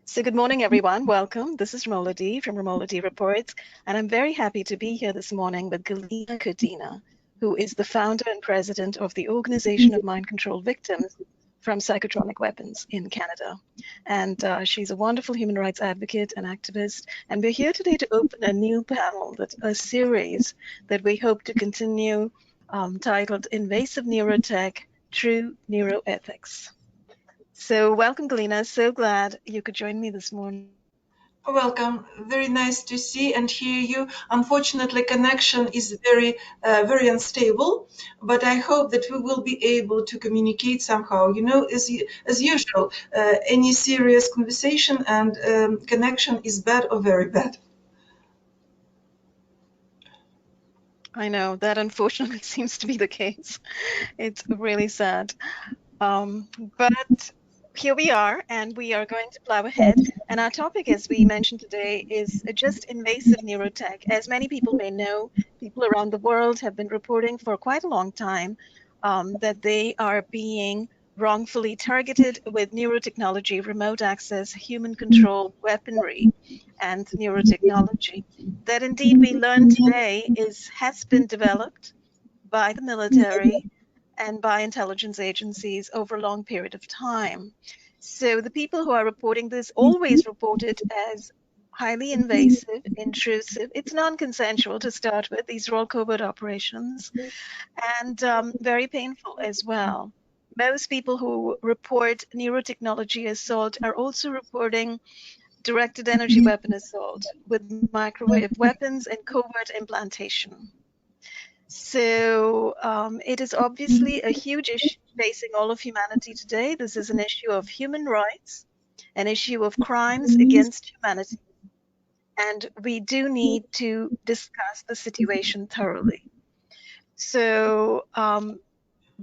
So good morning, everyone. Welcome. This is Ramola D from Ramola D Reports, and I'm very happy to be here this morning with Galina Codina, who is the founder and president of the Organization of Mind Control Victims from Psychotronic Weapons in Canada. And she's a wonderful human rights advocate and activist. And we're here today to open a new panel, a series that we hope to continue, titled Invasive Neurotech, True Neuroethics. So welcome, Galina. So glad you could join me this morning. Welcome. Very nice to see and hear you. Unfortunately, connection is very unstable, but I hope that we will be able to communicate somehow. You know, as usual, any serious conversation and connection is bad or very bad. I know that unfortunately seems to be the case. It's really sad. But here we are, and we are going to plow ahead. And our topic, as we mentioned today, is just invasive neurotech. As many people may know, people around the world have been reporting for quite a long time that they are being wrongfully targeted with neurotechnology, remote access, human control, weaponry, and neurotechnology. That indeed we learned today has been developed by the military and by intelligence agencies over a long period of time. So the people who are reporting this always report it as highly invasive, intrusive. It's non-consensual to start with. These are all covert operations, and very painful as well. Most people who report neurotechnology assault are also reporting directed energy weapon assault with microwave weapons and covert implantation. So it is obviously a huge issue facing all of humanity today. This is an issue of human rights, an issue of crimes against humanity, and we do need to discuss the situation thoroughly. So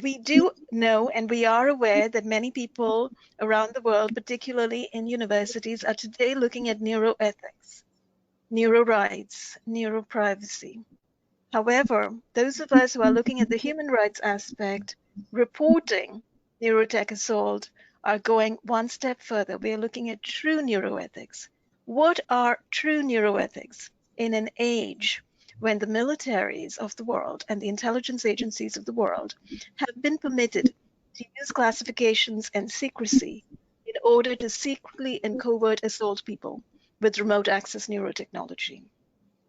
we do know and we are aware that many people around the world, particularly in universities, are today looking at neuroethics, neuro rights, neuro privacy. However, those of us who are looking at the human rights aspect, reporting neurotech assault, are going one step further. We are looking at true neuroethics. What are true neuroethics in an age when the militaries of the world and the intelligence agencies of the world have been permitted to use classifications and secrecy in order to secretly and covert assault people with remote access neurotechnology?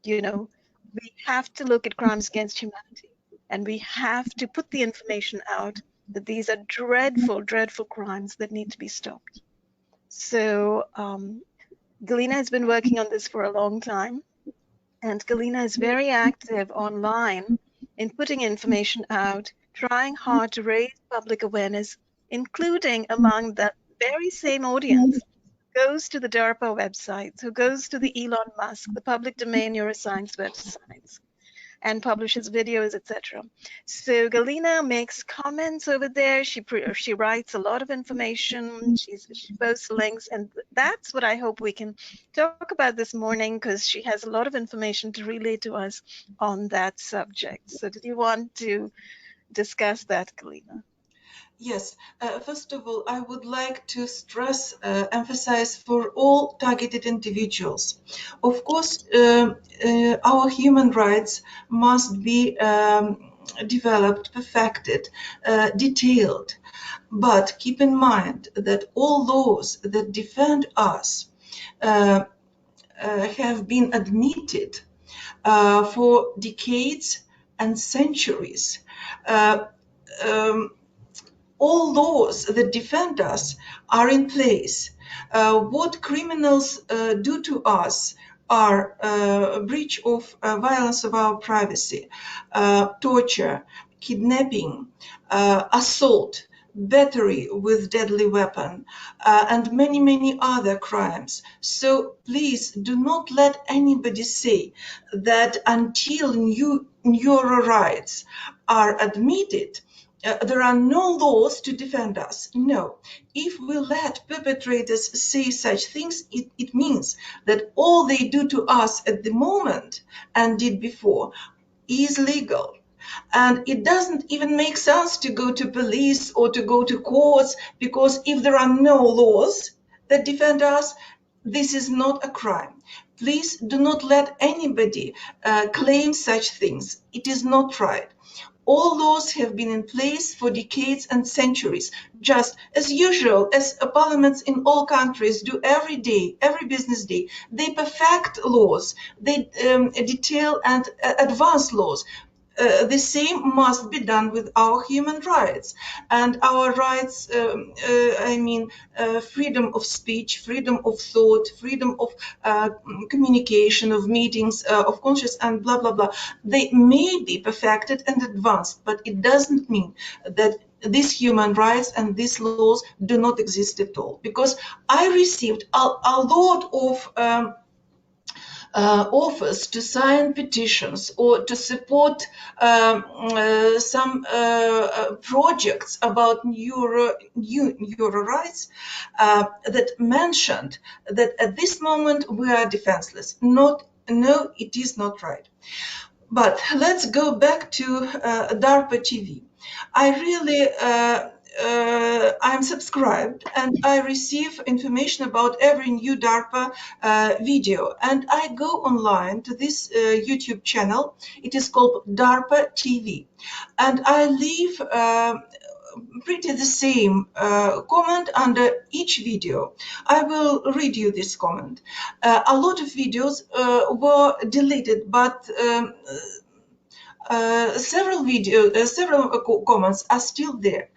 You know, we have to look at crimes against humanity, and we have to put the information out that these are dreadful, dreadful crimes that need to be stopped. So Galina has been working on this for a long time, and Galina is very active online in putting information out, trying hard to raise public awareness, including among the very same audience goes to the DARPA website, who goes to the Elon Musk, the public domain neuroscience websites, and publishes videos, etc. So Galina makes comments over there. She writes a lot of information. She posts links, and that's what I hope we can talk about this morning, because she has a lot of information to relay to us on that subject. So did you want to discuss that, Galina? Yes, first of all, I would like to emphasize for all targeted individuals. Of course, our human rights must be developed, perfected, detailed. But keep in mind that all laws that defend us have been admitted for decades and centuries. All laws that defend us are in place. What criminals do to us are breach of violence of our privacy, torture, kidnapping, assault, battery with deadly weapon, and many, many other crimes. So please do not let anybody say that until your rights are admitted, there are no laws to defend us. No. If we let perpetrators say such things, it means that all they do to us at the moment and did before is legal. And it doesn't even make sense to go to police or to go to courts, because if there are no laws that defend us, This is not a crime. Please do not let anybody claim such things. It is not right. All laws have been in place for decades and centuries, just as usual, as parliaments in all countries do every day, every business day. They perfect laws, they detail and advance laws. The same must be done with our human rights and our rights. Freedom of speech, freedom of thought, freedom of communication, of meetings, of conscience, and blah blah blah. They may be perfected and advanced, but it doesn't mean that these human rights and these laws do not exist at all. Because I received a lot of offers to sign petitions or to support some projects about neuro rights that mentioned that at this moment we are defenseless. No, it is not right. But let's go back to DARPA TV. I really I'm subscribed and I receive information about every new DARPA video. And I go online to this YouTube channel. It is called DARPA TV. And I leave pretty the same comment under each video. I will read you this comment. A lot of videos were deleted, but several comments are still there.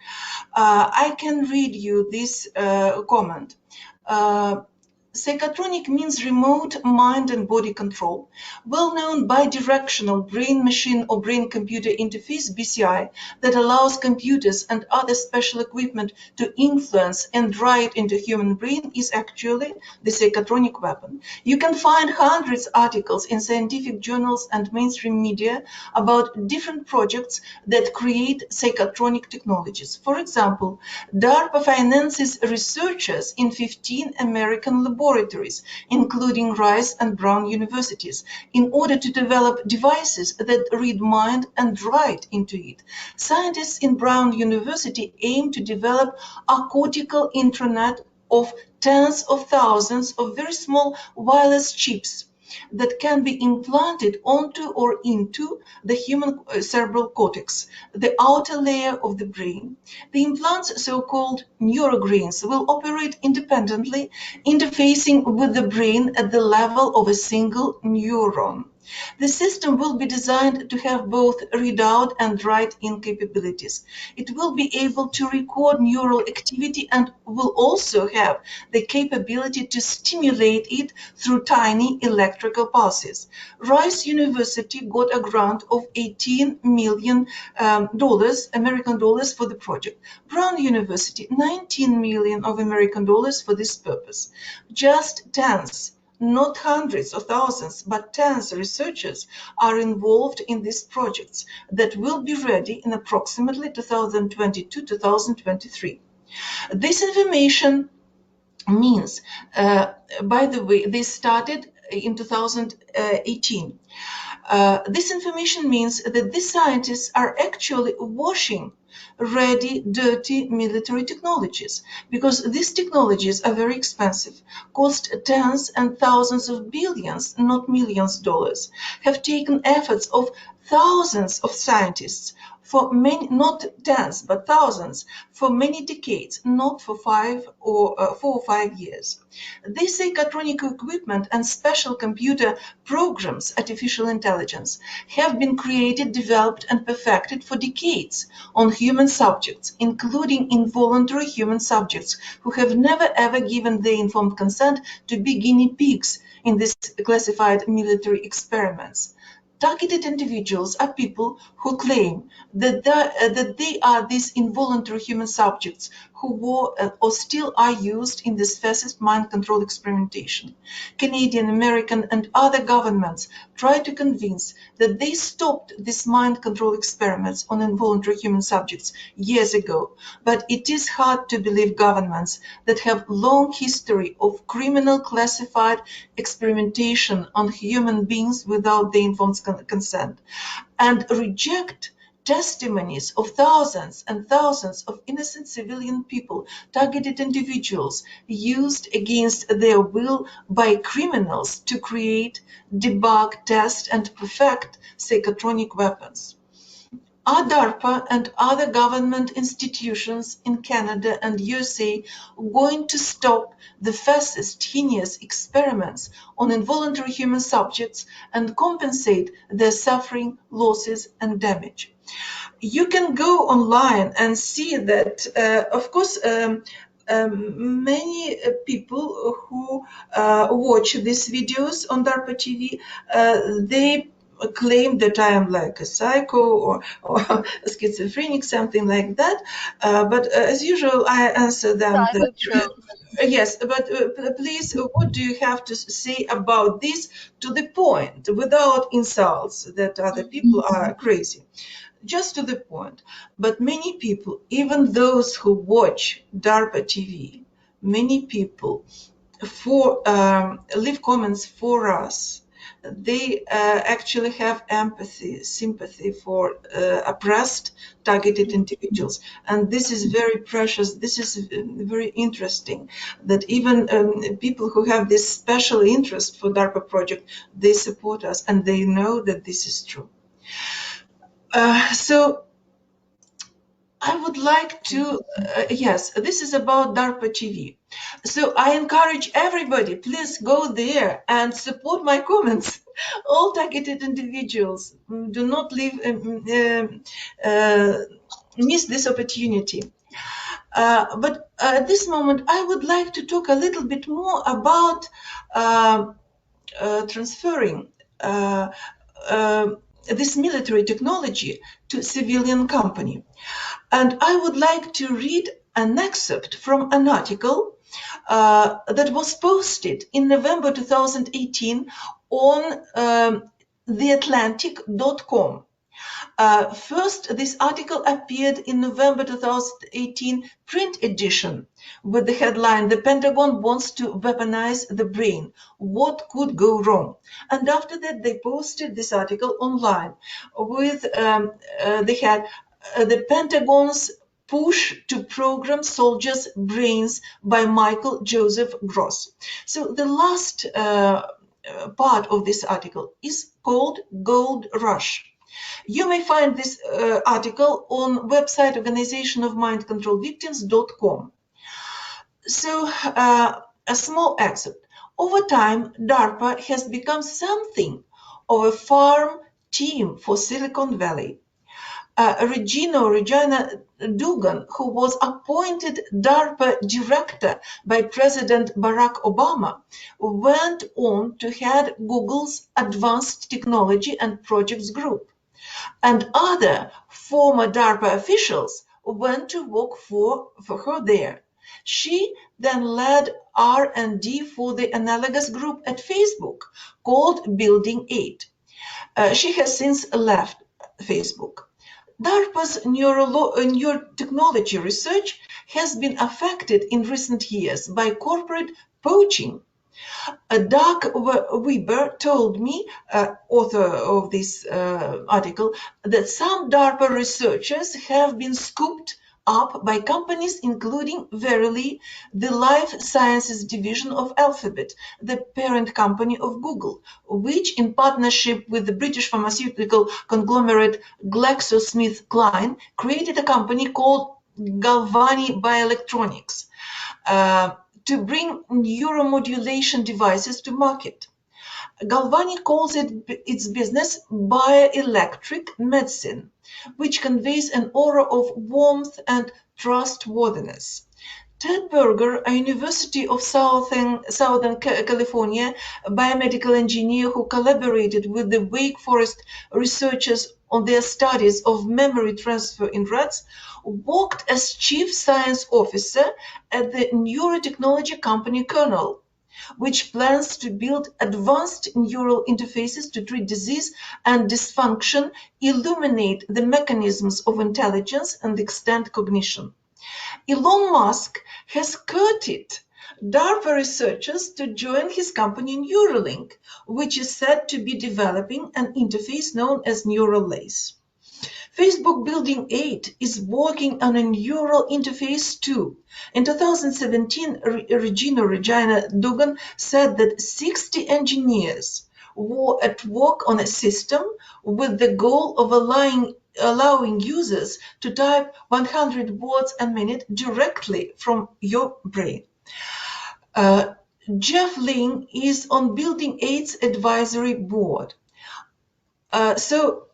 I can read you this comment. Psychotronic means remote mind and body control, well-known bidirectional brain-machine or brain-computer interface, BCI, that allows computers and other special equipment to influence and write into human brain is actually the psychotronic weapon. You can find hundreds of articles in scientific journals and mainstream media about different projects that create psychotronic technologies. For example, DARPA finances researchers in 15 American laboratories, including Rice and Brown universities, in order to develop devices that read mind and write into it. Scientists in Brown University aim to develop a cortical intranet of tens of thousands of very small wireless chips that can be implanted onto or into the human cerebral cortex, the outer layer of the brain. The implants, so-called neurograins, will operate independently, interfacing with the brain at the level of a single neuron. The system will be designed to have both readout and write-in capabilities. It will be able to record neural activity and will also have the capability to stimulate it through tiny electrical pulses. Rice University got a grant of $18 million American dollars for the project. Brown University, $19 million of American dollars for this purpose. Just tens, not hundreds or thousands, but tens of researchers are involved in these projects that will be ready in approximately 2022-2023. This information means, by the way, they started in 2018. This information means that these scientists are actually washing ready, dirty military technologies, because these technologies are very expensive, cost tens and thousands of billions, not millions dollars, have taken efforts of thousands of scientists for many, not tens, but thousands, for many decades, not for 4 or 5 years. This psychotronic equipment and special computer programs, artificial intelligence, have been created, developed, and perfected for decades on human subjects, including involuntary human subjects who have never ever given their informed consent to be guinea pigs in these classified military experiments. Targeted individuals are people who claim that they are these involuntary human subjects who were or still are used in this fascist mind control experimentation. Canadian, American, and other governments try to convince that they stopped these mind control experiments on involuntary human subjects years ago, but it is hard to believe governments that have long history of criminal classified experimentation on human beings without their informed consent and reject testimonies of thousands and thousands of innocent civilian people, targeted individuals, used against their will by criminals to create, debug, test, and perfect psychotronic weapons. Are DARPA and other government institutions in Canada and USA going to stop the fascist, heinous experiments on involuntary human subjects and compensate their suffering, losses, and damage? You can go online and see that, of course, many people who watch these videos on DARPA TV, they claim that I am like a psycho or a schizophrenic, something like that. But as usual, I answer them that, Cyber trolls. yes, but please, what do you have to say about this to the point, without insults that other people are crazy? Just to the point. But many people, even those who watch DARPA TV, many people leave comments for us. They actually have empathy, sympathy for oppressed, targeted individuals. And this is very precious. This is very interesting that even people who have this special interest for DARPA project, they support us and they know that this is true. So I would like to, yes, this is about DARPA TV. So I encourage everybody, please go there and support my comments. All targeted individuals, do not miss this opportunity. But at this moment, I would like to talk a little bit more about transferring this military technology to civilian company. And I would like to read an excerpt from an article that was posted in November 2018 on theatlantic.com. First, this article appeared in November 2018 print edition with the headline, "The Pentagon wants to weaponize the brain. What could go wrong?" And after that, they posted this article online with the head, "The Pentagon's Push to Program Soldiers' Brains" by Michael Joseph Gross. So the last part of this article is called Gold Rush. You may find this article on website organizationofmindcontrolvictims.com. So a small excerpt. Over time, DARPA has become something of a farm team for Silicon Valley. Regina Dugan, who was appointed DARPA director by President Barack Obama, went on to head Google's Advanced Technology and Projects Group. And other former DARPA officials went to work for her there. She then led R&D for the analogous group at Facebook called Building 8. She has since left Facebook. DARPA's neurotechnology research has been affected in recent years by corporate poaching. Doug Weber told me, author of this article, that some DARPA researchers have been scooped up by companies including Verily, the life sciences division of Alphabet, the parent company of Google, which in partnership with the British pharmaceutical conglomerate GlaxoSmithKline created a company called Galvani Bioelectronics to bring neuromodulation devices to market. Galvani calls its business bioelectric medicine, which conveys an aura of warmth and trustworthiness. Ted Berger, a University of Southern California biomedical engineer who collaborated with the Wake Forest researchers on their studies of memory transfer in rats, worked as chief science officer at the neurotechnology company Kernel, which plans to build advanced neural interfaces to treat disease and dysfunction, illuminate the mechanisms of intelligence, and extend cognition. Elon Musk has courted DARPA researchers to join his company Neuralink, which is said to be developing an interface known as Neurolace. Facebook Building 8 is working on a neural interface too. In 2017, Regina Dugan said that 60 engineers were at work on a system with the goal of allowing users to type 100 words a minute directly from your brain. Jeff Ling is on Building 8's advisory board. So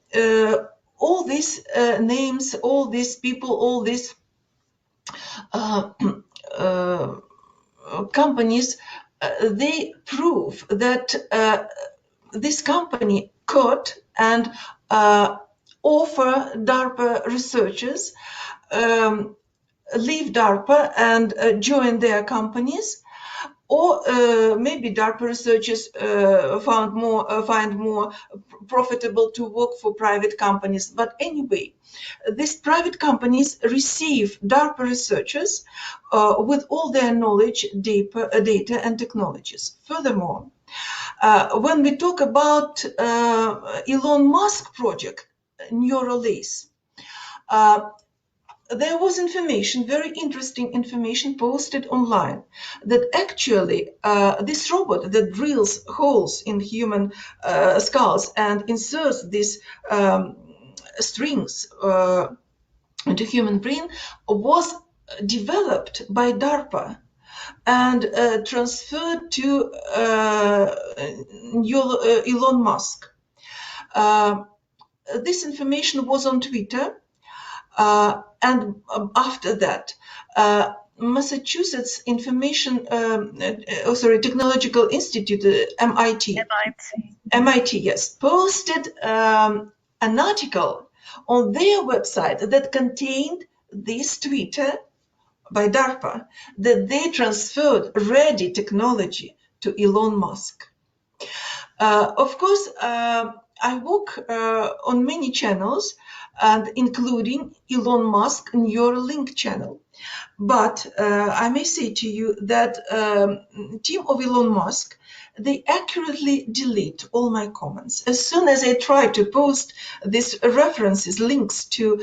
all these names, all these people, all these companies, they prove that this company could and offer DARPA researchers leave DARPA and join their companies, or maybe DARPA researchers find more profitable to work for private companies. But anyway, these private companies receive DARPA researchers with all their knowledge, data and technologies. Furthermore, when we talk about Elon Musk project, Neurotech, there was information, very interesting information posted online that actually this robot that drills holes in human skulls and inserts these strings into human brain was developed by DARPA and transferred to Elon Musk. This information was on Twitter. And after that, Massachusetts Technological Institute, MIT, yes, posted an article on their website that contained this Twitter by DARPA that they transferred ready technology to Elon Musk. Of course, I work on many channels, and including Elon Musk Neuralink channel. But I may say to you that team of Elon Musk, they accurately delete all my comments. As soon as I try to post these references, links to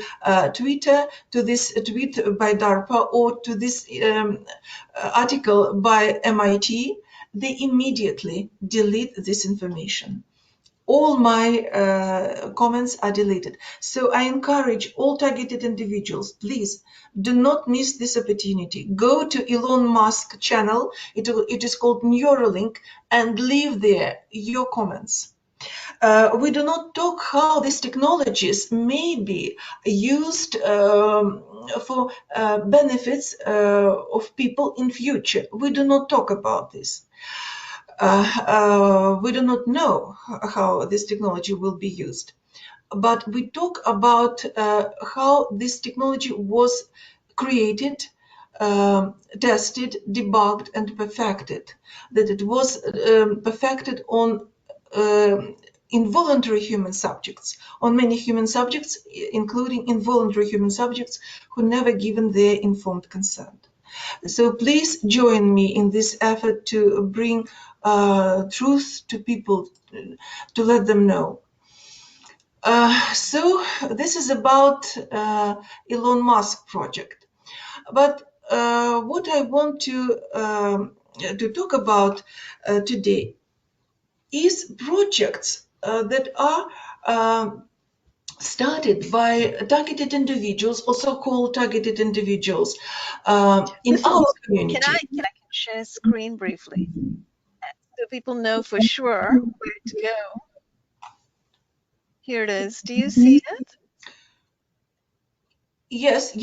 Twitter, to this tweet by DARPA, or to this article by MIT, they immediately delete this information. All my comments are deleted. So I encourage all targeted individuals, please do not miss this opportunity. Go to Elon Musk channel, it is called Neuralink, and leave there your comments. We do not talk how these technologies may be used for benefits of people in future. We do not talk about this. We do not know how this technology will be used, but we talk about how this technology was created, tested, debugged, and perfected, that it was perfected on involuntary human subjects, on many human subjects, including involuntary human subjects who never given their informed consent. So please join me in this effort to bring truth to people, to let them know. So this is about Elon Musk project. But what I want to talk about today is projects that are started by targeted individuals, or so-called targeted individuals in our community. Can I share screen briefly so people know for sure where to go? Here it is. Do you see it? Yes.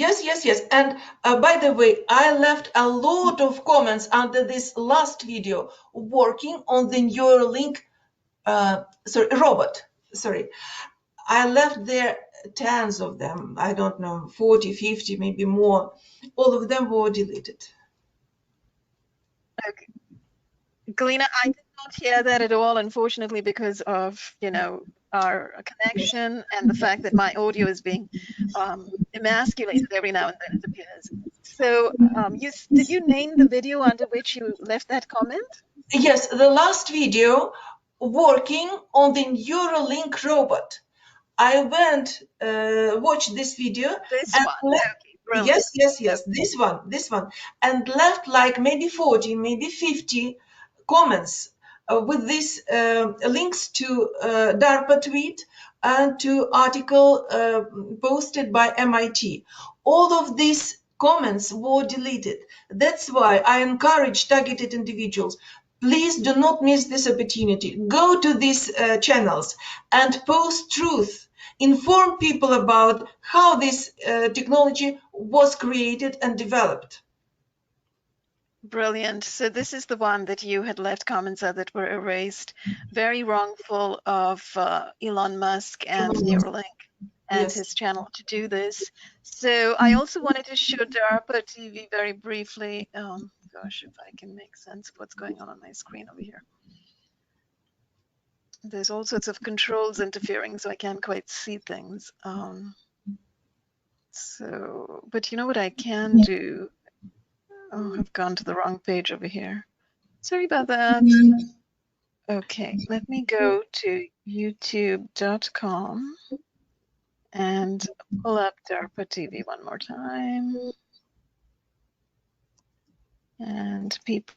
And by the way, I left a lot of comments under this last video working on the Neuralink robot. I left there tens of them. I don't know, 40, 50, maybe more. All of them were deleted. Okay. Galina, I did not hear that at all, unfortunately, because of, our connection and the fact that my audio is being emasculated every now and then, it appears. So did you name the video under which you left that comment? Yes, the last video working on the Neuralink robot. I went, watched this video This and one. left, Okay, brilliant. yes, this one, and left like maybe 40, maybe 50 comments with these links to DARPA tweet and to article posted by MIT. All of these comments were deleted. That's why I encourage targeted individuals. Please do not miss this opportunity. Go to these channels and post truth. Inform people about how this technology was created and developed. Brilliant. So this is the one that you had left comments on that were erased. Very wrongful of Elon Musk and Neuralink and Yes. his channel to do this. So I also wanted to show DARPA TV very briefly. Gosh, if I can make sense of what's going on my screen over here. There's all sorts of controls interfering, so I can't quite see things. But you know what I can do? Oh, I've gone to the wrong page over here. Sorry about that. Okay, let me go to youtube.com and pull up DARPA TV one more time. And people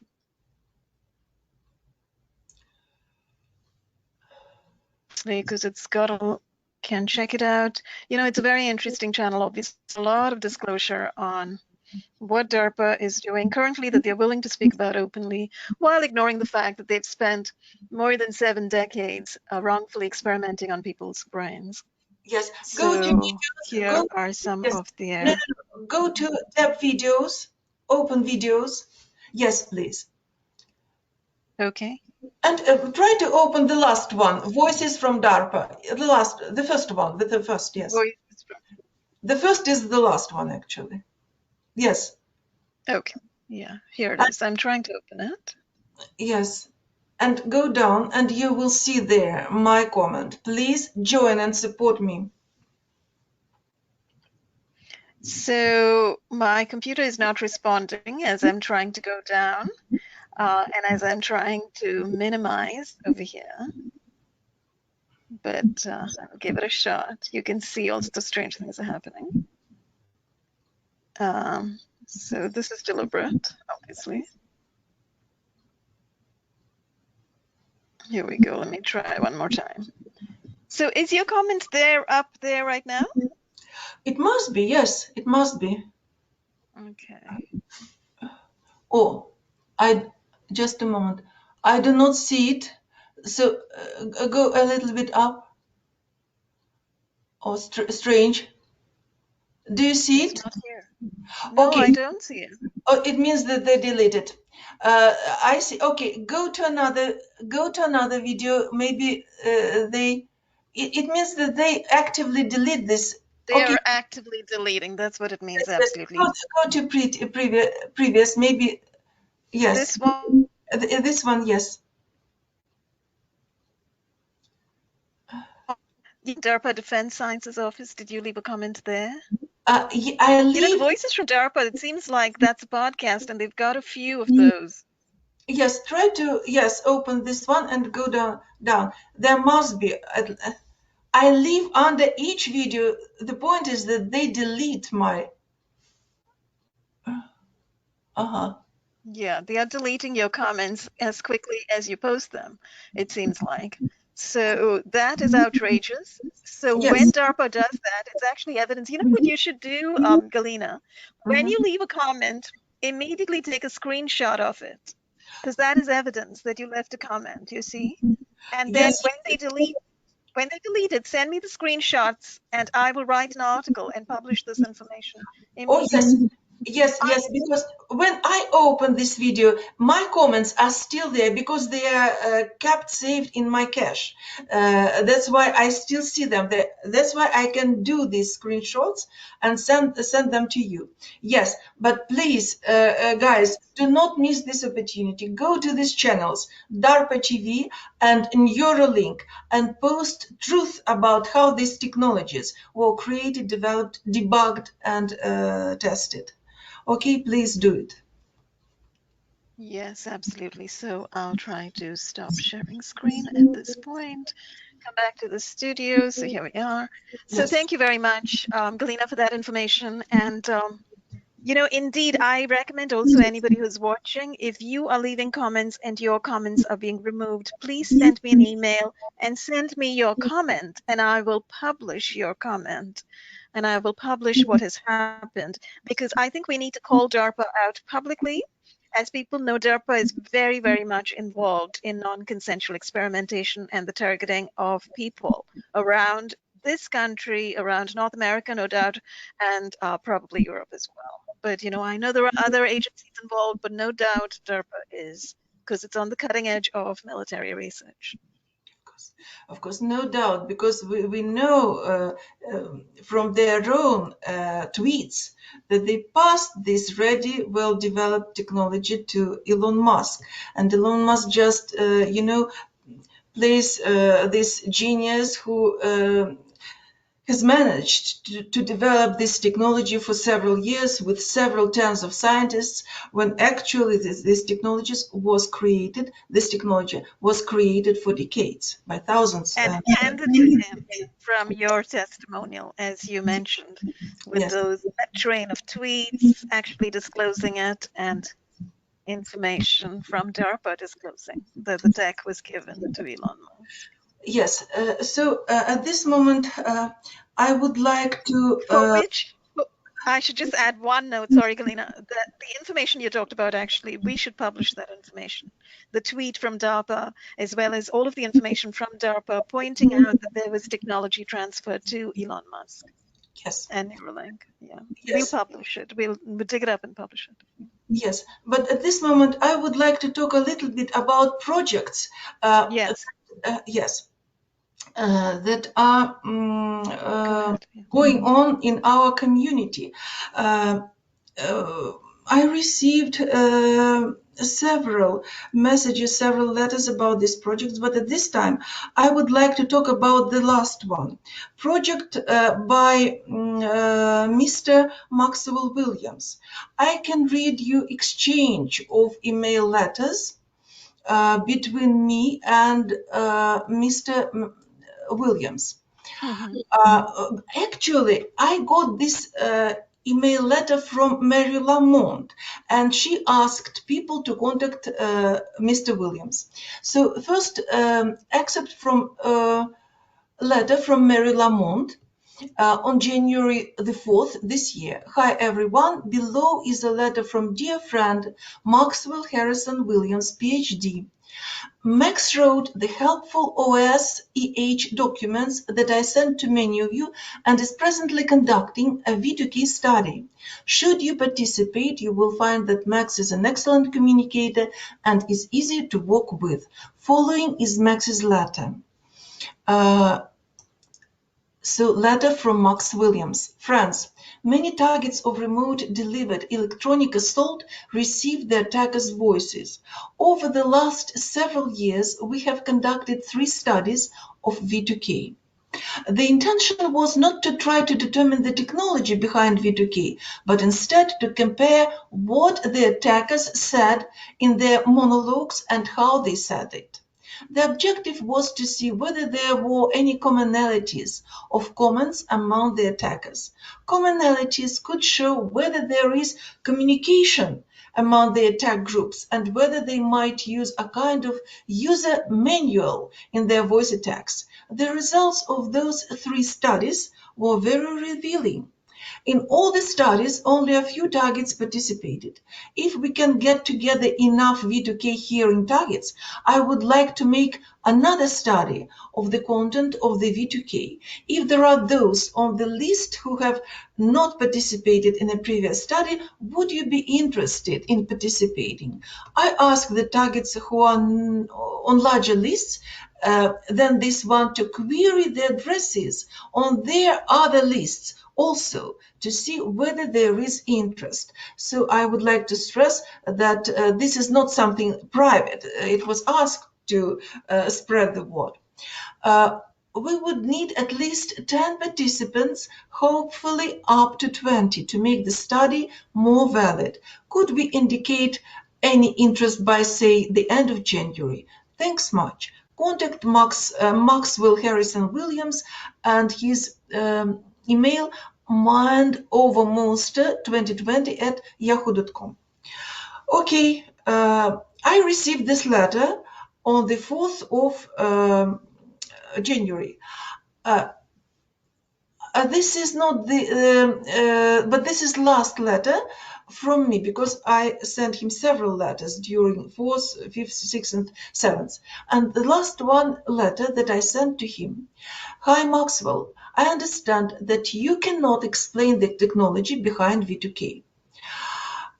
because it's got can check it out. You know, it's a very interesting channel. Obviously, a lot of disclosure on what DARPA is doing currently that they're willing to speak about openly, while ignoring the fact that they've spent more than 7 decades wrongfully experimenting on people's brains. Yes. Go to So videos. here are some Yes. of their. No. Go to tab videos, open videos. Yes, please. Okay. And try to open the last one, Voices from DARPA. The first one, the first, yes. The first is the last one, actually. Yes. Okay. Yeah, here it is. I'm trying to open it. Yes. And go down and you will see there my comment. Please join and support me. So my computer is not responding as I'm trying to go down and as I'm trying to minimize over here. But I'll give it a shot. You can see all sorts of strange things are happening. So this is deliberate, obviously. Here we go. Let me try one more time. So is your comment there up there right now? It must be, yes, it must be. Okay. Oh, just a moment. I do not see it. So go a little bit up. Oh, strange. Do you see it? It's not here. No, Okay. I don't see it. Oh, it means that they deleted. I see. Okay, go to another video. Maybe it means that they actively delete this. They Okay. are actively deleting. That's what it means. Yes, Absolutely. go to previous. Maybe yes. This one. This one, yes. DARPA Defense Sciences Office. Did you leave a comment there? I You know, the Voices from DARPA. It seems like that's a podcast, and they've got a few of those. Yes, try to open this one and go down. There must be. I leave under each video. The point is that they delete my. Yeah, they are deleting your comments as quickly as you post them, it seems like. So that is outrageous. So when DARPA does that, it's actually evidence. You know what you should do, Galina? When you leave a comment, immediately take a screenshot of it, because that is evidence that you left a comment, you see? And then when they delete it, send me the screenshots and I will write an article and publish this information immediately. Yes, because when I open this video, my comments are still there because they are kept saved in my cache. That's why I still see them. That's why I can do these screenshots and send them to you. Yes, but please, guys, do not miss this opportunity. Go to these channels, DARPA TV and Neurolink, and post truth about how these technologies were created, developed, debugged, and tested. Okay, please do it. Yes, absolutely. So I'll try to stop sharing screen at this point. Come back to the studio. So here we are. So Yes. thank you very much, Galina, for that information. And indeed, I recommend also anybody who's watching, if you are leaving comments and your comments are being removed, please send me an email and send me your comment, and I will publish your comment and I will publish what has happened, because I think we need to call DARPA out publicly. As people know, DARPA is very, very much involved in non-consensual experimentation and the targeting of people around this country, around North America, no doubt, and probably Europe as well. But, I know there are other agencies involved, but no doubt DARPA is, because it's on the cutting edge of military research. Of course, no doubt, because we know from their own tweets that they passed this ready, well-developed technology to Elon Musk. And Elon Musk just, plays this genius who has managed to develop this technology for several years with several tens of scientists, when actually this technology was created for decades by thousands. And handed to him from your testimonial, as you mentioned, with Yes. that train of tweets actually disclosing it and information from DARPA disclosing that the tech was given to Elon Musk. Yes. So at this moment, I would like to. For which I should just add one note, sorry, Galina, that the information you talked about, actually, we should publish that information. The tweet from DARPA, as well as all of the information from DARPA pointing out that there was technology transferred to Elon Musk Yes. and Neuralink. Yeah, we'll Yes. publish it. We'll dig it up and publish it. Yes. But at this moment, I would like to talk a little bit about projects. Yes. Yes. That are Yeah. going on in our community. Uh, I received several messages, several letters about these projects, but at this time I would like to talk about the last one. Project by Mr. Maxwell Williams. I can read you exchange of email letters between me and Mr. Williams. Mm-hmm. Actually, I got this email letter from Mary Lamont, and she asked people to contact Mr. Williams. So first, excerpt from letter from Mary Lamont. On January the 4th this year. Hi everyone, below is a letter from dear friend Maxwell Harrison Williams, PhD. Max wrote the helpful OS-EH documents that I sent to many of you and is presently conducting a V2K study. Should you participate, you will find that Max is an excellent communicator and is easy to work with. Following is Max's letter. So, letter from Max Williams. Friends, many targets of remote delivered electronic assault received the attackers' voices. Over the last several years, we have conducted 3 studies of V2K. The intention was not to try to determine the technology behind V2K, but instead to compare what the attackers said in their monologues and how they said it. The objective was to see whether there were any commonalities of comments among the attackers. Commonalities could show whether there is communication among the attack groups and whether they might use a kind of user manual in their voice attacks. The results of those 3 studies were very revealing. In all the studies, only a few targets participated. If we can get together enough V2K hearing targets, I would like to make another study of the content of the V2K. If there are those on the list who have not participated in a previous study, would you be interested in participating? I ask the targets who are on larger lists than this one to query the addresses on their other lists also to see whether there is interest. So I would like to stress that this is not something private. It was asked to spread the word. We would need at least 10 participants, hopefully up to 20, to make the study more valid. Could we indicate any interest by, say, the end of January? Thanks much. Contact Maxwell Harrison Williams and his email mindovermonster2020@yahoo.com. Okay, I received this letter on the 4th of January. This is not the, but this is last letter from me, because I sent him several letters during 4th, 5th, 6th, and 7th. And the last one letter that I sent to him: Hi Maxwell, I understand that you cannot explain the technology behind V2K.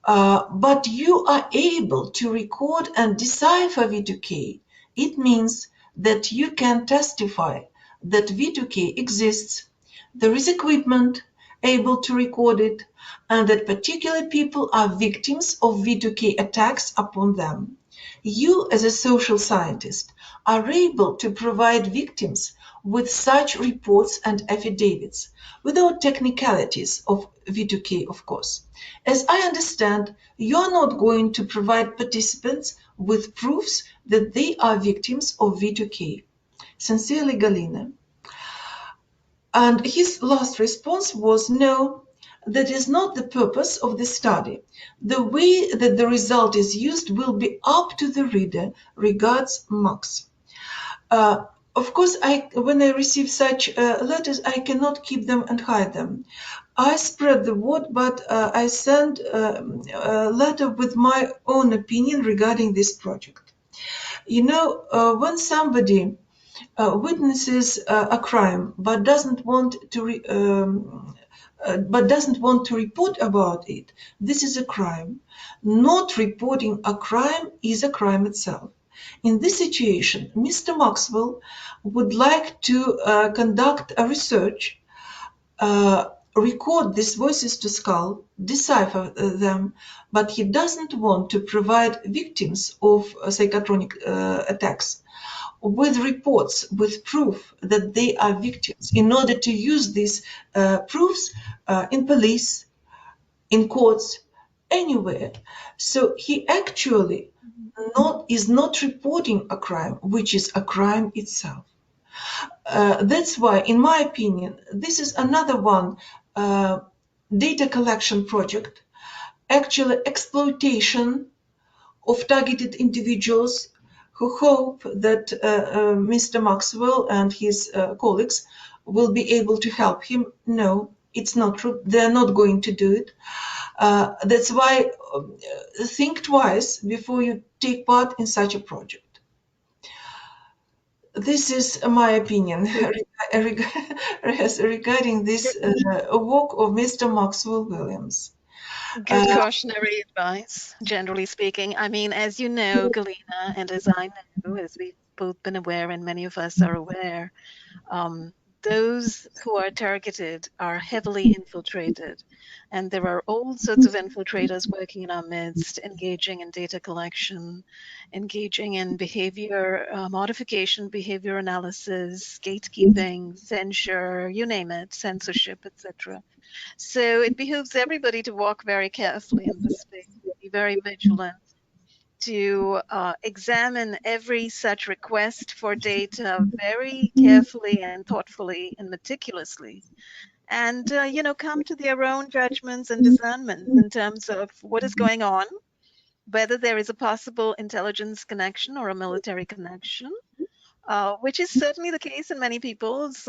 But you are able to record and decipher V2K. It means that you can testify that V2K exists, there is equipment able to record it, and that particular people are victims of V2K attacks upon them. You, as a social scientist, are able to provide victims with such reports and affidavits, without technicalities of V2K, of course. As I understand, you are not going to provide participants with proofs that they are victims of V2K. Sincerely, Galina. And his last response was, no, that is not the purpose of the study. The way that the result is used will be up to the reader. Regards, Max. Of course, when I receive such letters, I cannot keep them and hide them. I spread the word, but I send a letter with my own opinion regarding this project. You know, when somebody witnesses a crime but doesn't want to report about it, this is a crime. Not reporting a crime is a crime itself. In this situation, Mr. Maxwell would like to conduct a research, record these voices to skull, decipher them, but he doesn't want to provide victims of psychotronic attacks with reports, with proof that they are victims, in order to use these proofs in police, in courts, anywhere. So he actually is not reporting a crime, which is a crime itself. That's why, in my opinion, this is another one data collection project, actually exploitation of targeted individuals who hope that Mr. Maxwell and his colleagues will be able to help him. No, it's not true. They're not going to do it. That's why think twice before you take part in such a project. This is my opinion regarding this work of Mr. Maxwell Williams. Good cautionary advice, generally speaking. I mean, as you know, Galina, and as I know, as we've both been aware, and many of us are aware, those who are targeted are heavily infiltrated. And there are all sorts of infiltrators working in our midst, engaging in data collection, engaging in behavior modification, behavior analysis, gatekeeping, censure, you name it, censorship, etc. So it behooves everybody to walk very carefully in this space, be very vigilant, to examine every such request for data very carefully and thoughtfully and meticulously, and come to their own judgments and discernments in terms of what is going on, whether there is a possible intelligence connection or a military connection, which is certainly the case in many people's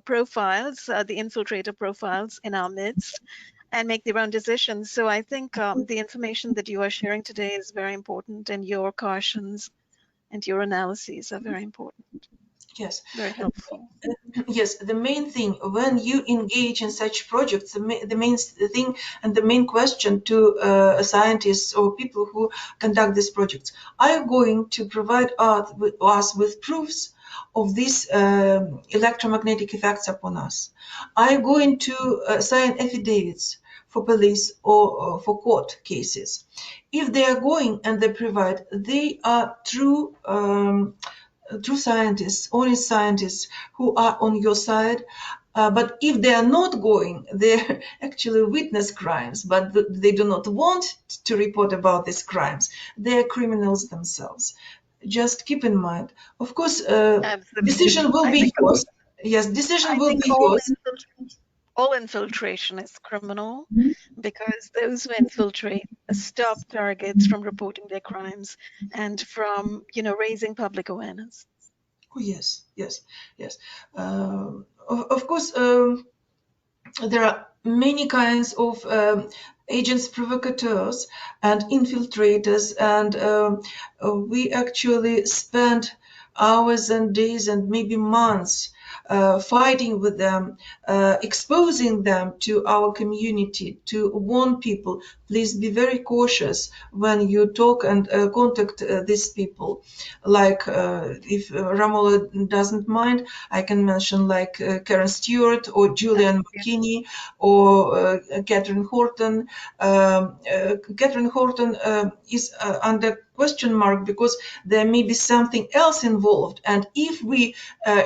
profiles, the infiltrator profiles in our midst, and make their own decisions. So I think the information that you are sharing today is very important, and your cautions and your analyses are very important. Yes. Very helpful. Yes, the main thing when you engage in such projects, the main thing and the main question to scientists or people who conduct these projects, are you going to provide us with proofs of these electromagnetic effects upon us? Are you going to sign affidavits for police or for court cases? If they are going and they provide, they are true scientists, honest scientists who are on your side, But if they are not going, they actually witness crimes, but they do not want to report about these crimes. They are criminals themselves. Just keep in mind. Of course, decision Absolutely. will be yours. Yes, decision I will think be yours. all infiltration is criminal because those who infiltrate stop targets from reporting their crimes and from, raising public awareness. Oh, yes, yes, yes. Of course, there are many kinds of agents provocateurs and infiltrators, and we actually spend hours and days and maybe months fighting with them, exposing them to our community, to warn people, please be very cautious when you talk and contact these people. Like if Ramola doesn't mind, I can mention like Karen Stewart or Julian McKinney or Catherine Horton. Catherine Horton is under question mark because there may be something else involved, and if we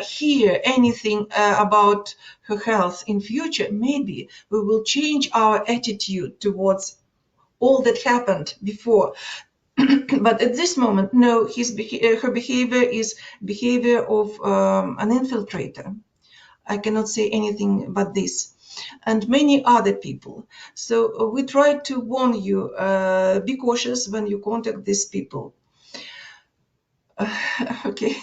hear anything about her health in future, maybe we will change our attitude towards all that happened before. But at this moment, no, her behavior is behavior of an infiltrator. I cannot say anything but this, and many other people. So we try to warn you, be cautious when you contact these people. Okay.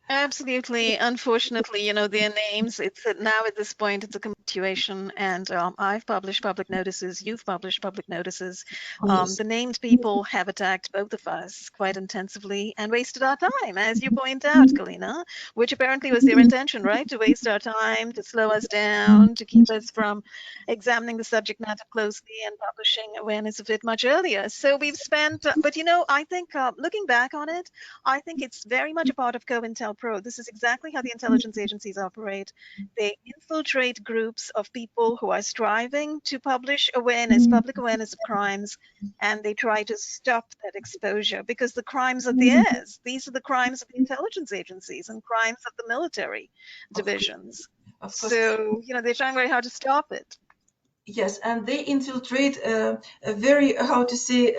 Absolutely. Unfortunately, their names, now at this point, it's a continuation. And I've published public notices, you've published public notices. Oh, yes. The named people have attacked both of us quite intensively and wasted our time, as you point out, Galina, which apparently was their intention, right? To waste our time, to slow us down, to keep us from examining the subject matter closely and publishing awareness of it much earlier. So we've spent, but I think looking back on it, I think it's very much a part of COINTELPRO. This is exactly how the intelligence agencies operate. They infiltrate groups of people who are striving to publish awareness, public awareness of crimes, and they try to stop that exposure because the crimes are theirs. These are the crimes of the intelligence agencies and crimes of the military Of course. divisions. Of course. So, they're trying very hard to stop it. Yes, and they infiltrate a very, how to say,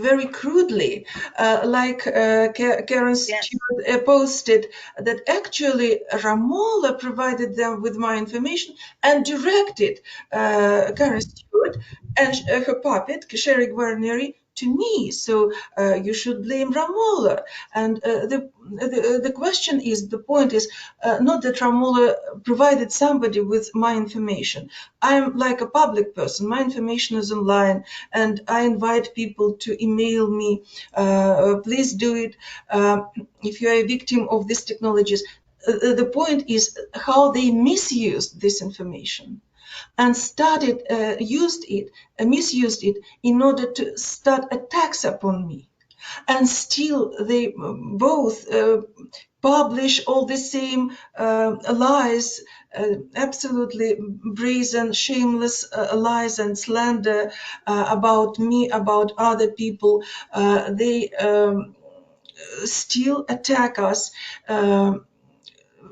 very crudely, like Karen Yes. Stewart posted that actually Ramola provided them with my information and directed Karen Stewart and her puppet, Sherry Guarneri, to me. So you should blame Ramola. And the question is, the point is not that Ramola provided somebody with my information. I'm like a public person. My information is online, and I invite people to email me. Please do it if you are a victim of these technologies. The point is how they misused this information and misused it in order to start attacks upon me. And still they both publish all the same lies, absolutely brazen, shameless lies and slander about me, about other people. They still attack us.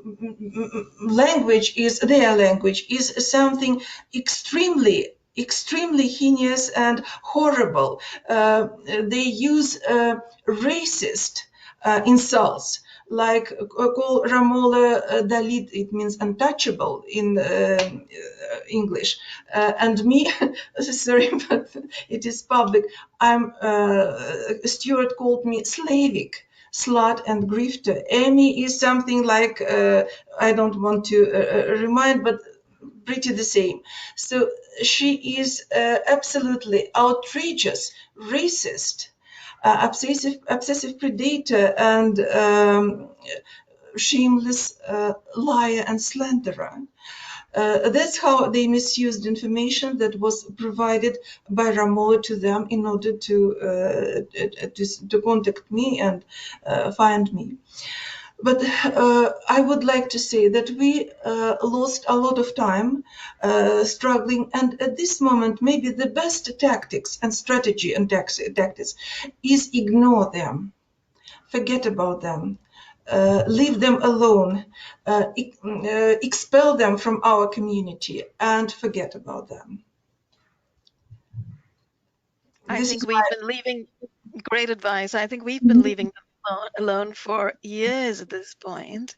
Their language is something extremely heinous and horrible. They use racist insults, like call Ramola Dalit, it means untouchable in English. And me, sorry, but it is public, Stuart called me Slavic, slut and grifter. Amy is something like, I don't want to remind, but pretty the same. So she is absolutely outrageous, racist, obsessive predator, and shameless liar and slanderer. That's how they misused information that was provided by Ramola to them in order to contact me and find me. But I would like to say that we lost a lot of time struggling, and at this moment, maybe the best tactics and strategy and tactics is ignore them, forget about them. leave them alone, expel them from our community, and forget about them. I This think is we've been leaving great advice. I think we've been leaving them alone for years at this point.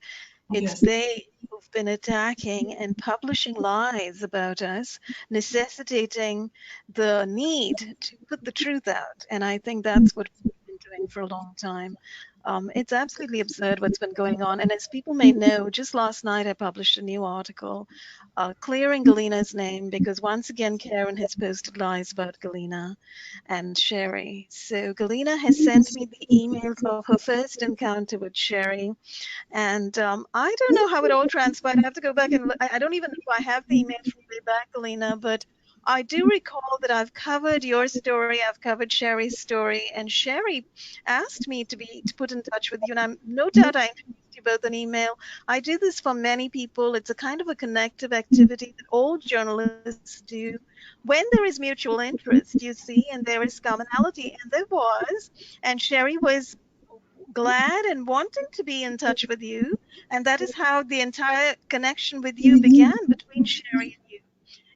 It's yes, they who've been attacking and publishing lies about us, necessitating the need to put the truth out. And I think that's what we've been doing for a long time. It's absolutely absurd what's been going on. And as people may know, just last night I published a new article clearing Galina's name because once again Karen has posted lies about Galina and Sherry. So Galina has sent me the emails of her first encounter with Sherry, and I don't know how it all transpired. I have to go back and I don't even know if I have the email from way back, Alina, but I do recall that I've covered your story, I've covered Sherry's story, and Sherry asked me to put in touch with you, and I'm no doubt I introduced you both an email. I do this for many people. It's a kind of a connective activity that all journalists do when there is mutual interest, you see, and there is commonality, and there was, and Sherry was glad and wanting to be in touch with you. And that is how the entire connection with you began between Sherry and you.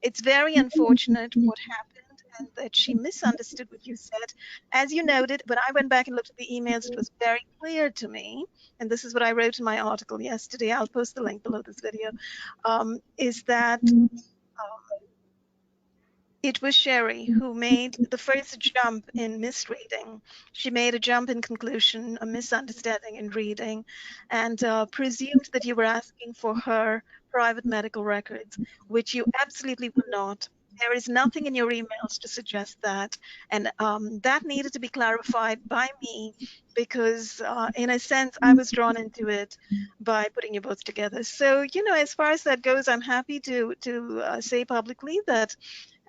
It's very unfortunate what happened and that she misunderstood what you said. As you noted, when I went back and looked at the emails, it was very clear to me, and this is what I wrote in my article yesterday. I'll post the link below this video, is that it was Sherry who made the first jump in misreading. She made a jump in conclusion, a misunderstanding in reading, and presumed that you were asking for her private medical records, which you absolutely were not. There is nothing in your emails to suggest that, and that needed to be clarified by me because, in a sense, I was drawn into it by putting you both together. So, you know, as far as that goes, I'm happy to say publicly that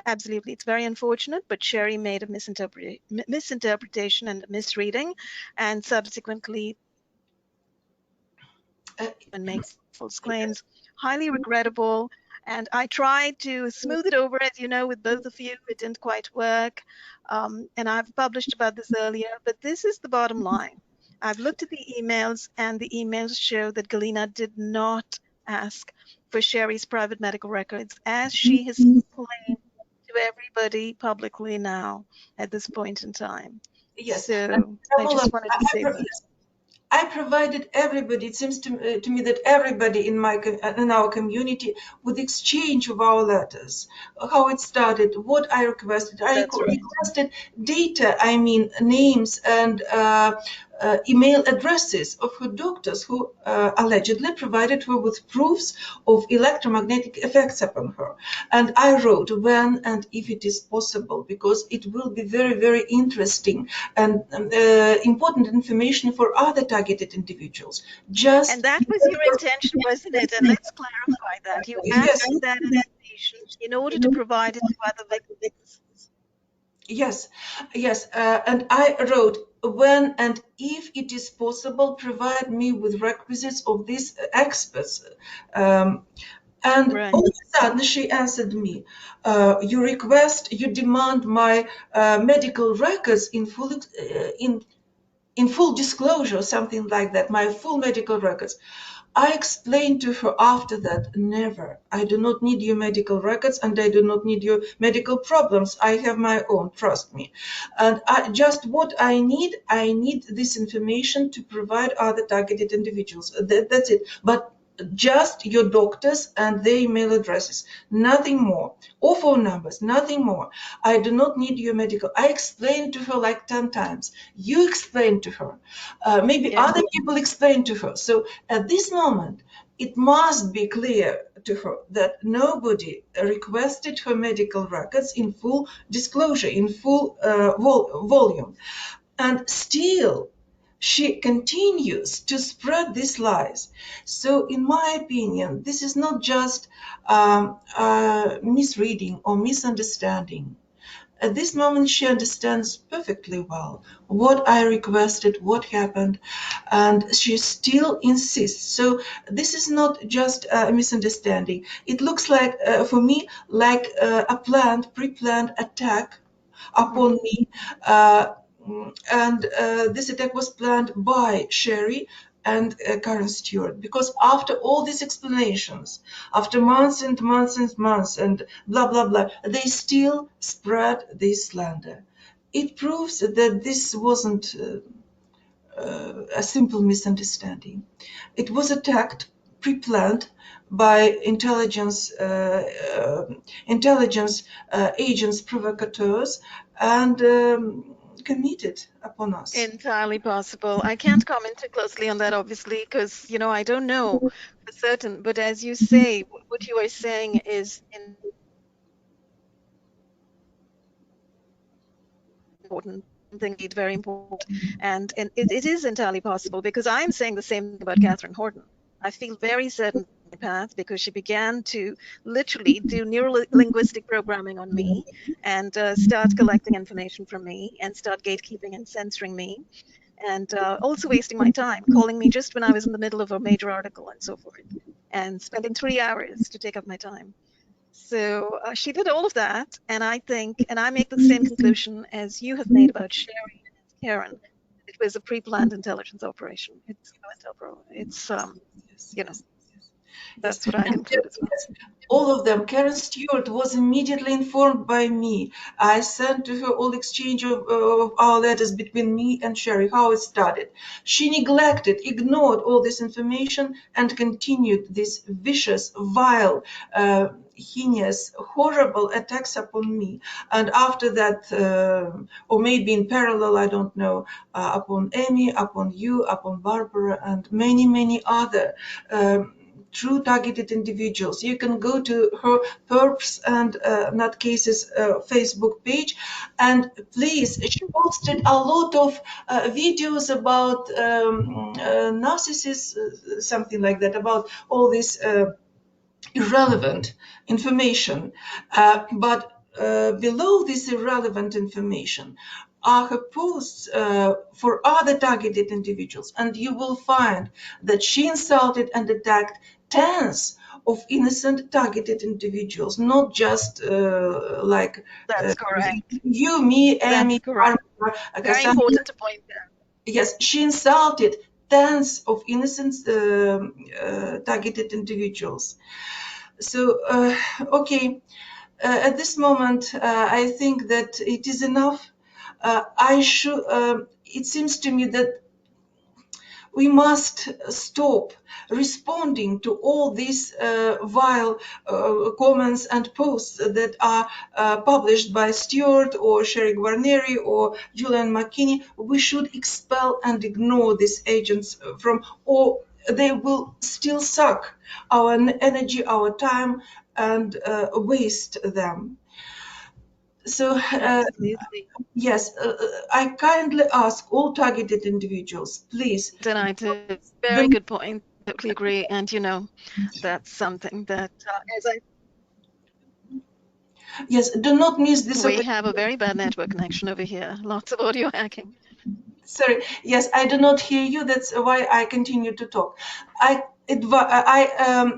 absolutely, it's very unfortunate, but Sherry made a misinterpretation and a misreading, and subsequently and makes false claims. Highly regrettable. And I tried to smooth it over, as you know, with both of you. It didn't quite work. And I've published about this earlier, but this is the bottom line. I've looked at the emails, and the emails show that Galina did not ask for Sherry's private medical records, as she has claimed to everybody publicly now at this point in time. yes. So I Ramola, just wanted to say that. I provided everybody. It seems to me that everybody in our community would exchange of our letters. How it started, what I requested. I That's right. requested data. I mean names and email addresses of her doctors who allegedly provided her with proofs of electromagnetic effects upon her. And I wrote when and if it is possible, because it will be very, very interesting and important information for other targeted individuals. And that was your intention, wasn't it? And let's clarify that. You asked Yes, for that information in order to provide it to other victims. yes, yes. And I wrote, when and if it is possible, provide me with requisites of these experts. Um, and Right. all of a sudden, she answered me, you demand my medical records in full disclosure, something like that, my full medical records. I explained to her after that, never. I do not need your medical records and I do not need your medical problems. I have my own, trust me. And just what I need this information to provide other targeted individuals. That's it. But just your doctors and their email addresses, nothing more, or phone numbers, nothing more. I do not need your medical. I explained to her like 10 times. You explained to her. Maybe Yeah. other people explained to her. So at this moment, it must be clear to her that nobody requested her medical records in full disclosure, in full volume. And still, she continues to spread these lies. So, in my opinion, this is not just misreading or misunderstanding. At this moment, she understands perfectly well what I requested, what happened, and she still insists. So this is not just a misunderstanding. It looks like, for me, like a pre-planned attack upon me. And this attack was planned by Sherry and Karen Stewart, because after all these explanations, after months and months and months and blah, blah, blah, they still spread this slander. It proves that this wasn't a simple misunderstanding. It was attacked, pre-planned by intelligence agents, provocateurs, and committed upon us. Entirely possible. I can't comment too closely on that, obviously, because, I don't know for certain. But as you say, what you are saying is important, indeed very important. And it is entirely possible, because I'm saying the same thing about Catherine Horton. I feel very certain of my path, because she began to literally do neuro-linguistic programming on me and start collecting information from me and start gatekeeping and censoring me, and also wasting my time, calling me just when I was in the middle of a major article and so forth, and spending 3 hours to take up my time. So she did all of that, and I think, and I make the same conclusion as you have made about Sherry and Karen. It was a pre-planned intelligence operation. It's COINTELPRO. It's Yes, you know, yes, yes. Yes, that's what I and conclude as well. yes, all of them. Karen Stewart was immediately informed by me. I sent to her all exchange of our letters between me and Sherry, how it started. She neglected, ignored all this information and continued this vicious, vile, heinous, horrible attacks upon me. And after that, or maybe in parallel, I don't know, upon Amy, upon you, upon Barbara, and many, many other true targeted individuals. You can go to her Perps and Nutcases Facebook page, and please, she posted a lot of videos about narcissists, something like that, about all this irrelevant information. But below this irrelevant information are her posts for other targeted individuals, and you will find that she insulted and attacked tens of innocent targeted individuals, not just like uh, That's correct. you, me, That's Amy, correct. Barbara, Very Cassandra. important to point out. Yes, she insulted tens of innocent targeted individuals. So, okay, at this moment, I think that it is enough. I should. It seems to me that we must stop responding to all these vile comments and posts that are published by Stewart or Sherry Guarneri or Julian McKinney. We should expel and ignore these agents from, or they will still suck our energy, our time, and waste them. So, Absolutely. yes, I kindly ask all targeted individuals, please, And I do. Very the good point. Totally agree. And that's something that, as I yes, do not miss this we opportunity. have a very bad network connection over here. Lots of audio hacking. Sorry, yes, I do not hear you. That's why I continue to talk. I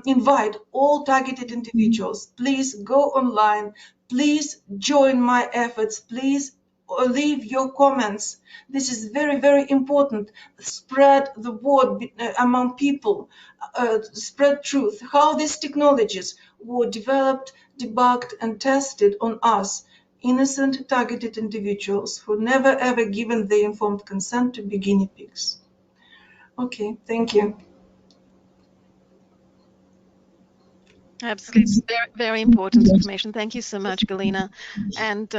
invite all targeted individuals. Please go online. Please join my efforts. Please leave your comments. This is very, very important. Spread the word among people. Spread truth. How these technologies were developed, debugged, and tested on us, innocent targeted individuals who never ever given their informed consent to be guinea pigs. Okay, thank you. Absolutely. Very, very important information. Thank you so much, Galina. And,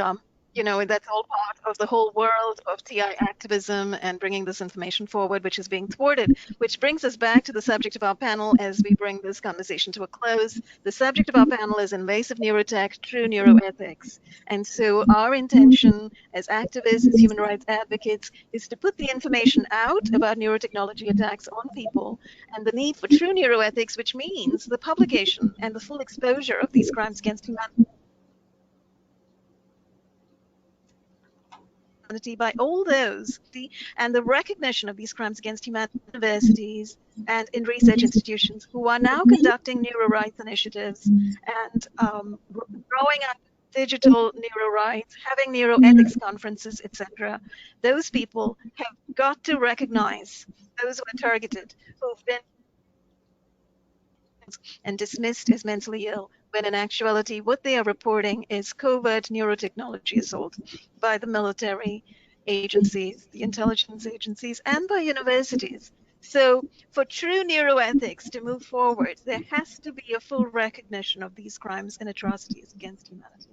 that's all part of the whole world of TI activism and bringing this information forward, which is being thwarted, which brings us back to the subject of our panel as we bring this conversation to a close. The subject of our panel is invasive neurotech, true neuroethics. And so our intention as activists, as human rights advocates, is to put the information out about neurotechnology attacks on people and the need for true neuroethics, which means the publication and the full exposure of these crimes against humanity by all those, and the recognition of these crimes against humanity in universities and in research institutions who are now conducting neuro rights initiatives and growing up digital neuro rights, having neuroethics conferences, etc. Those people have got to recognize those who are targeted, who've been and dismissed as mentally ill, when in actuality what they are reporting is covert neurotechnology assault by the military agencies, the intelligence agencies, and by universities. So for true neuroethics to move forward, there has to be a full recognition of these crimes and atrocities against humanity.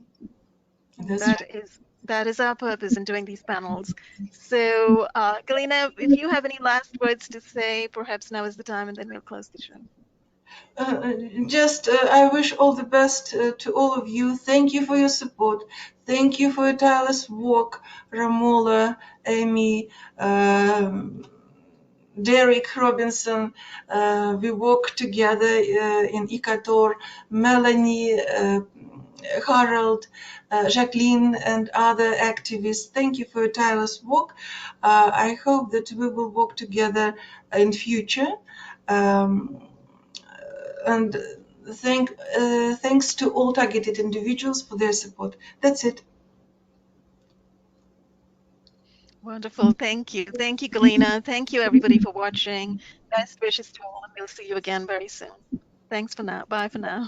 That's That right. is that is our purpose in doing these panels. So, Galina, if you have any last words to say, perhaps now is the time, and then we'll close the show. Just I wish all the best to all of you. Thank you for your support. Thank you for your tireless work, Ramola, Amy, Derek Robinson. We work together in Ikator, Melanie, Harold, Jacqueline, and other activists. Thank you for your tireless work. I hope that we will work together in future. Um, and thanks to all targeted individuals for their support. That's it. Wonderful. Thank you. Thank you, Galina. Thank you, everybody, for watching. Best wishes to all, and we'll see you again very soon. Thanks for now. Bye for now.